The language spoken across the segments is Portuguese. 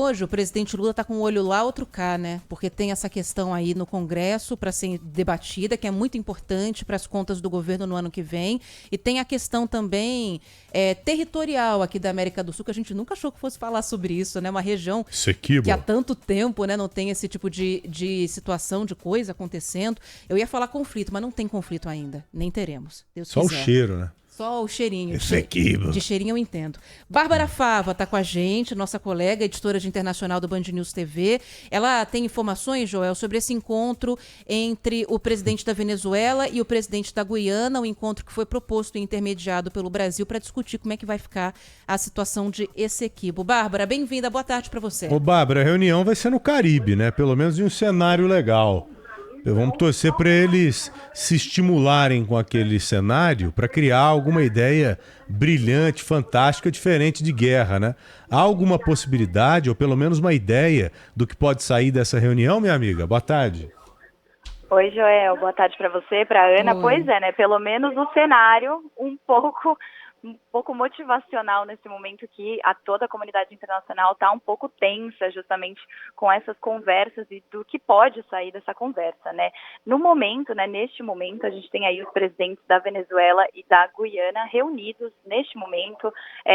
hoje o presidente Lula está com um olho lá, outro cá, né? Porque tem essa questão aí no Congresso para ser debatida, que é muito importante para as contas do governo no ano que vem. E tem a questão também territorial aqui da América do Sul, que a gente nunca achou que fosse falar sobre isso, né? Uma região que há tanto tempo, né, não tem esse tipo de situação, de coisa acontecendo. Eu ia falar conflito, mas não tem conflito ainda. Nem teremos. Deus Só quiser. O cheiro, né? Só o cheirinho. Essequibo. De cheirinho eu entendo. Bárbara Fava está com a gente, nossa colega, editora de internacional do Band News TV. Ela tem informações, Joel, sobre esse encontro entre o presidente da Venezuela e o presidente da Guiana, um encontro que foi proposto e intermediado pelo Brasil para discutir como é que vai ficar a situação de Essequibo. Bárbara, bem-vinda, boa tarde para você. Ô, Bárbara, a reunião vai ser no Caribe, né? Pelo menos em um cenário legal. Vamos torcer para eles se estimularem com aquele cenário para criar alguma ideia brilhante, fantástica, diferente de guerra, né? Há alguma possibilidade, ou pelo menos uma ideia, do que pode sair dessa reunião, minha amiga? Boa tarde. Oi, Joel. Boa tarde para você, para a Ana. Oi. Pois é, né? Pelo menos o cenário um pouco motivacional nesse momento que toda a comunidade internacional está um pouco tensa justamente com essas conversas e do que pode sair dessa conversa, né? No momento, né, neste momento, a gente tem aí os presidentes da Venezuela e da Guiana reunidos neste momento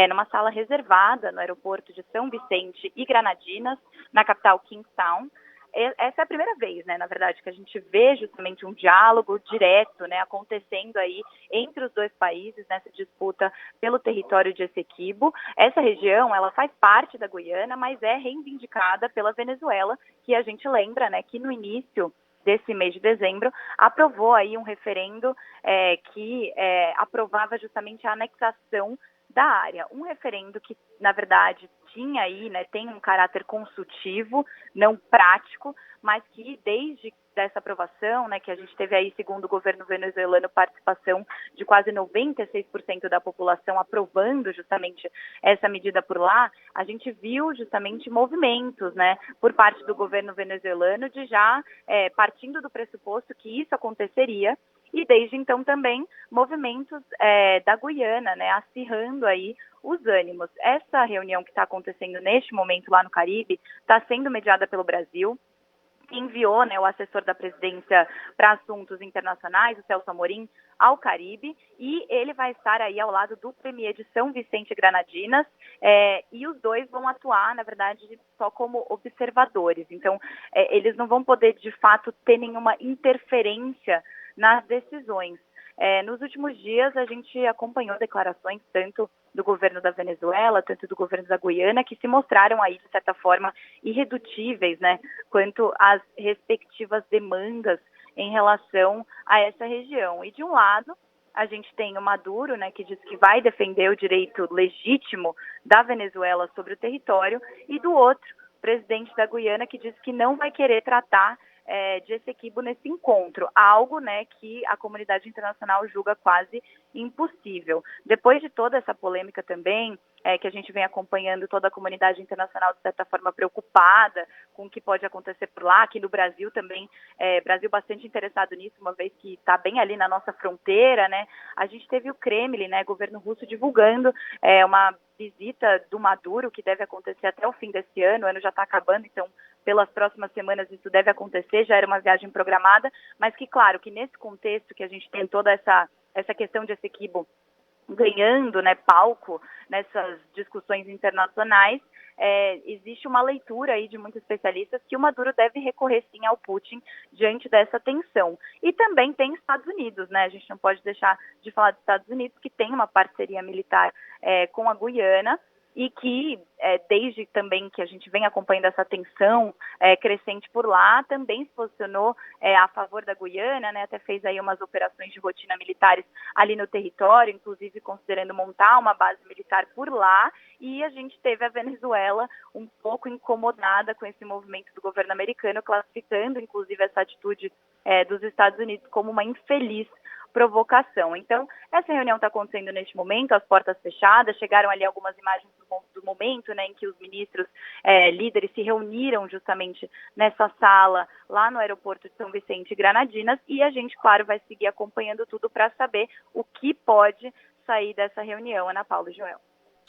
numa sala reservada no aeroporto de São Vicente e Granadinas, na capital Kingstown. Essa é a primeira vez, né, na verdade, que a gente vê justamente um diálogo direto, né, acontecendo aí entre os dois países nessa disputa pelo território de Essequibo. Essa região, ela faz parte da Guiana, mas é reivindicada pela Venezuela, que a gente lembra, né, que no início desse mês de dezembro, aprovou aí um referendo que aprovava justamente a anexação da área. Um referendo que, na verdade, tinha aí, né, tem um caráter consultivo, não prático, mas que desde dessa aprovação, né, que a gente teve aí, segundo o governo venezuelano, participação de quase 96% da população aprovando justamente essa medida por lá, a gente viu justamente movimentos, né, por parte do governo venezuelano de já partindo do pressuposto que isso aconteceria. E desde então também movimentos da Guiana, né, acirrando aí os ânimos. Essa reunião que está acontecendo neste momento lá no Caribe está sendo mediada pelo Brasil, que enviou, né, o assessor da presidência para assuntos internacionais, o Celso Amorim, ao Caribe, e ele vai estar aí ao lado do premier de São Vicente e Granadinas, e os dois vão atuar, na verdade, só como observadores. Então, eles não vão poder, de fato, ter nenhuma interferência nas decisões. Nos últimos dias, a gente acompanhou declarações tanto do governo da Venezuela, tanto do governo da Guiana, que se mostraram aí, de certa forma, irredutíveis, né, quanto às respectivas demandas em relação a essa região. E, de um lado, a gente tem o Maduro, né, que diz que vai defender o direito legítimo da Venezuela sobre o território, e do outro, o presidente da Guiana, que diz que não vai querer tratar de Essequibo nesse encontro, algo, né, que a comunidade internacional julga quase impossível. Depois de toda essa polêmica também, que a gente vem acompanhando toda a comunidade internacional de certa forma preocupada com o que pode acontecer por lá, aqui no Brasil também, Brasil bastante interessado nisso, uma vez que está bem ali na nossa fronteira, né, a gente teve o Kremlin, né, governo russo divulgando uma visita do Maduro, que deve acontecer até o fim desse ano, o ano já está acabando, então pelas próximas semanas isso deve acontecer, já era uma viagem programada, mas que, claro, que nesse contexto que a gente tem toda essa questão de Essequibo ganhando, né, palco nessas discussões internacionais, existe uma leitura aí de muitos especialistas que o Maduro deve recorrer sim ao Putin diante dessa tensão. E também tem Estados Unidos, né? A gente não pode deixar de falar dos Estados Unidos, que tem uma parceria militar com a Guiana, e que, desde também que a gente vem acompanhando essa tensão crescente por lá, também se posicionou a favor da Guiana, né, até fez aí umas operações de rotina militares ali no território, inclusive considerando montar uma base militar por lá, e a gente teve a Venezuela um pouco incomodada com esse movimento do governo americano, classificando inclusive essa atitude dos Estados Unidos como uma infeliz provocação. Então, essa reunião está acontecendo neste momento, as portas fechadas, chegaram ali algumas imagens do momento, né, em que os ministros líderes se reuniram justamente nessa sala lá no aeroporto de São Vicente e Granadinas, e a gente, claro, vai seguir acompanhando tudo para saber o que pode sair dessa reunião, Ana Paula e Joel.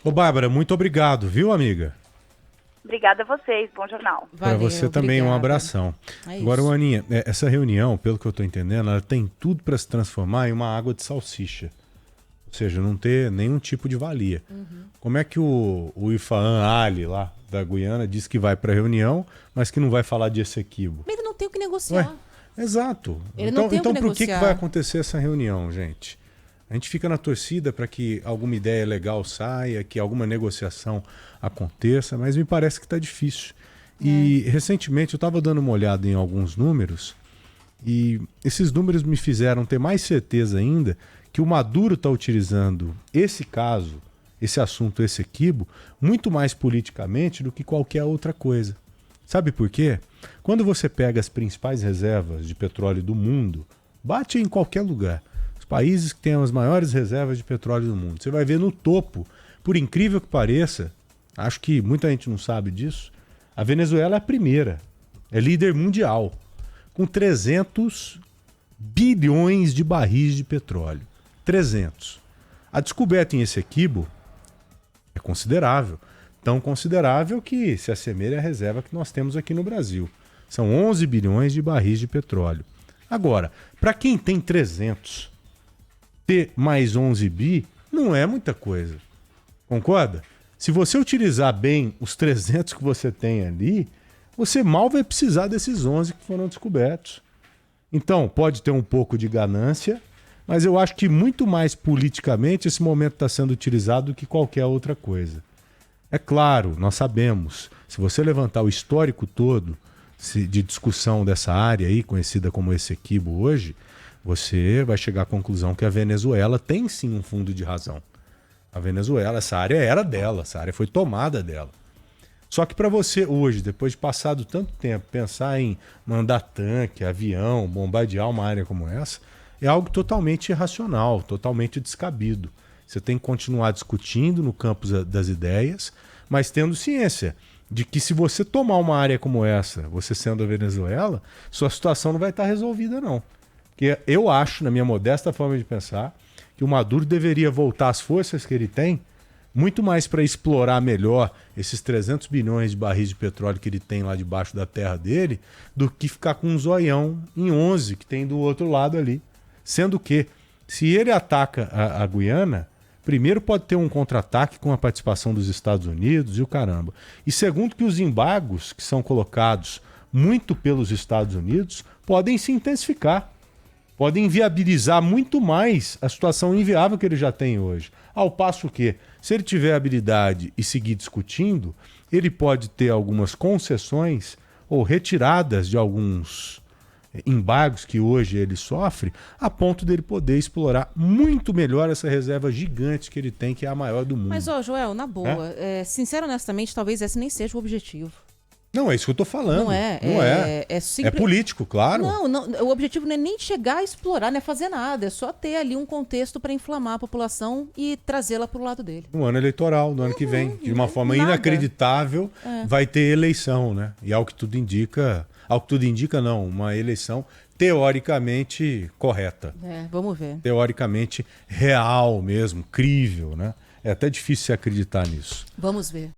Ô, Bárbara, muito obrigado, viu, amiga? Obrigada a vocês, bom jornal. Para você também, um abração. Agora, Aninha, essa reunião, pelo que eu estou entendendo, ela tem tudo para se transformar em uma água de salsicha. Ou seja, não ter nenhum tipo de valia. Como é que o Ifaan Ali, lá da Guiana, diz que vai para a reunião, mas que não vai falar de Essequibo? Ele não tem o que negociar. Ué, exato. Ele não tem o que por que negociar. vai acontecer essa reunião, gente? A gente fica na torcida para que alguma ideia legal saia, que alguma negociação aconteça, mas me parece que está difícil. E recentemente eu estava dando uma olhada em alguns números e esses números me fizeram ter mais certeza ainda que o Maduro está utilizando esse caso, esse assunto, esse Essequibo, muito mais politicamente do que qualquer outra coisa. Sabe por quê? Quando você pega as principais reservas de petróleo do mundo, bate em qualquer lugar. Os países que têm as maiores reservas de petróleo do mundo. Você vai ver no topo, por incrível que pareça, acho que muita gente não sabe disso, a Venezuela é a primeira, é líder mundial, com 300 bilhões de barris de petróleo. 300. A descoberta em Essequibo é considerável. Tão considerável que se assemelha à reserva que nós temos aqui no Brasil. São 11 bilhões de barris de petróleo. Agora, para quem tem 300, ter mais 11 bi não é muita coisa. Concorda? Se você utilizar bem os 300 que você tem ali, você mal vai precisar desses 11 que foram descobertos. Então, pode ter um pouco de ganância, mas eu acho que muito mais politicamente esse momento está sendo utilizado do que qualquer outra coisa. É claro, nós sabemos, se você levantar o histórico todo de discussão dessa área aí, conhecida como Essequibo hoje, você vai chegar à conclusão que a Venezuela tem sim um fundo de razão. A Venezuela, essa área era dela, essa área foi tomada dela. Só que para você hoje, depois de passado tanto tempo, pensar em mandar tanque, avião, bombardear uma área como essa, é algo totalmente irracional, totalmente descabido. Você tem que continuar discutindo no campo das ideias, mas tendo ciência de que se você tomar uma área como essa, você sendo a Venezuela, sua situação não vai estar resolvida não. Porque eu acho, na minha modesta forma de pensar, que o Maduro deveria voltar às forças que ele tem, muito mais para explorar melhor esses 300 bilhões de barris de petróleo que ele tem lá debaixo da terra dele, do que ficar com um zoião em 11 que tem do outro lado ali. Sendo que, se ele ataca a Guiana, primeiro pode ter um contra-ataque com a participação dos Estados Unidos e o caramba. E segundo que os embargos que são colocados muito pelos Estados Unidos podem se intensificar. Podem inviabilizar muito mais a situação inviável que ele já tem hoje. Ao passo que, se ele tiver habilidade e seguir discutindo, ele pode ter algumas concessões ou retiradas de alguns embargos que hoje ele sofre, a ponto dele poder explorar muito melhor essa reserva gigante que ele tem, que é a maior do mundo. Mas, Joel, na boa, sincero, honestamente, talvez esse nem seja o objetivo. Não, é isso que eu tô falando. Não é. Não é. É político, claro. Não, o objetivo não é nem chegar a explorar, não é fazer nada. É só ter ali um contexto para inflamar a população e trazê-la para o lado dele. No ano eleitoral, no ano que vem. De uma forma inacreditável, vai ter eleição, né? E ao que tudo indica... Ao que tudo indica, não. Uma eleição teoricamente correta. Vamos ver. Teoricamente real mesmo, crível, né? É até difícil se acreditar nisso. Vamos ver.